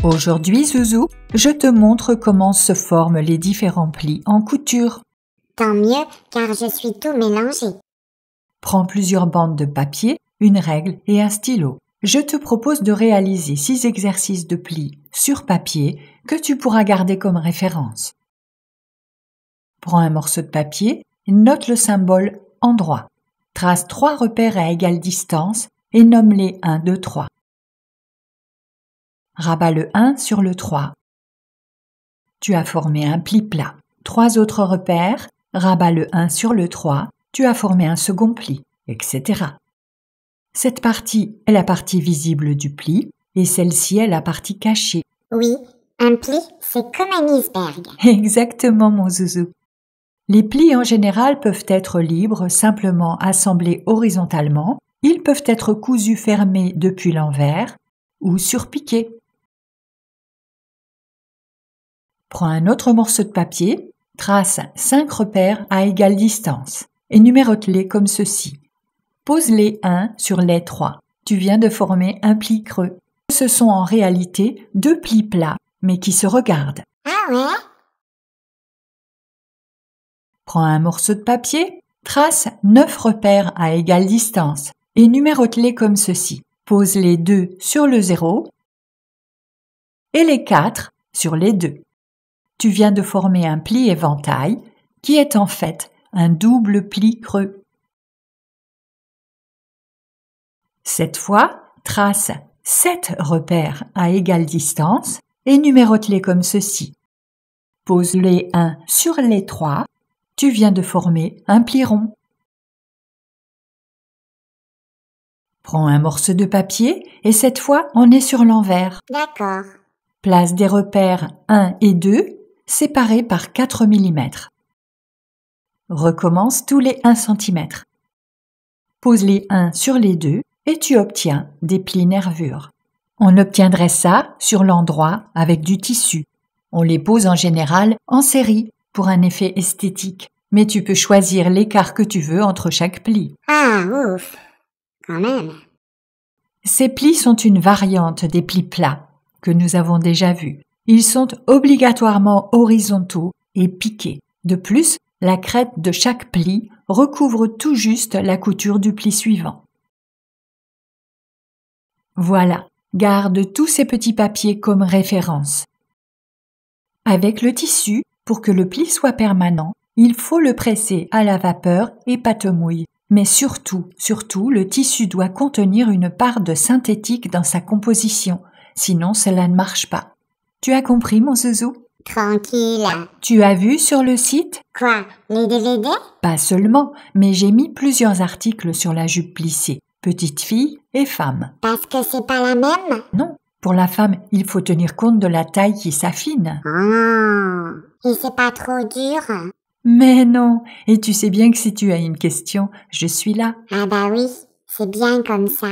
Aujourd'hui, Zouzou, je te montre comment se forment les différents plis en couture. Tant mieux, car je suis tout mélangé. Prends plusieurs bandes de papier, une règle et un stylo. Je te propose de réaliser 6 exercices de plis sur papier que tu pourras garder comme référence. Prends un morceau de papier, note le symbole endroit. Trace 3 repères à égale distance et nomme-les 1, 2, 3. Rabat le 1 sur le 3. Tu as formé un pli plat. 3 autres repères, rabat le 1 sur le 3, tu as formé un second pli, etc. Cette partie est la partie visible du pli et celle-ci est la partie cachée. Oui, un pli, c'est comme un iceberg. Exactement, mon zouzou. Les plis en général peuvent être libres, simplement assemblés horizontalement. Ils peuvent être cousus fermés depuis l'envers ou surpiqués. Prends un autre morceau de papier, trace 5 repères à égale distance et numérote-les comme ceci. Pose-les 1 sur les 3. Tu viens de former un pli creux. Ce sont en réalité 2 plis plats, mais qui se regardent. Ah ouais? Prends un morceau de papier, trace 9 repères à égale distance et numérote-les comme ceci. Pose les 2 sur le 0 et les 4 sur les 2. Tu viens de former un pli éventail qui est en fait un double pli creux. Cette fois, trace 7 repères à égale distance et numérote-les comme ceci. Pose les 1 sur les 3. Tu viens de former un pli rond. Prends un morceau de papier et cette fois, on est sur l'envers. D'accord. Place des repères 1 et 2 séparés par 4 mm. Recommence tous les 1 cm. Pose les 1 sur les 2 et tu obtiens des plis nervures. On obtiendrait ça sur l'endroit avec du tissu. On les pose en général en série pour un effet esthétique. Mais tu peux choisir l'écart que tu veux entre chaque pli. Ah, ouf! Quand même. Ces plis sont une variante des plis plats que nous avons déjà vus. Ils sont obligatoirement horizontaux et piqués. De plus, la crête de chaque pli recouvre tout juste la couture du pli suivant. Voilà, garde tous ces petits papiers comme référence. Avec le tissu, pour que le pli soit permanent, il faut le presser à la vapeur et pâte mouille. Mais surtout, le tissu doit contenir une part de synthétique dans sa composition, sinon cela ne marche pas. Tu as compris, mon zouzou? Tranquille. Tu as vu sur le site? Quoi, les DVD? Pas seulement, mais j'ai mis plusieurs articles sur la jupe plissée, petite fille et femme. Parce que c'est pas la même? Non, pour la femme, il faut tenir compte de la taille qui s'affine. Ah, et c'est pas trop dur? Mais non, et tu sais bien que si tu as une question, je suis là. Ah bah oui, c'est bien comme ça.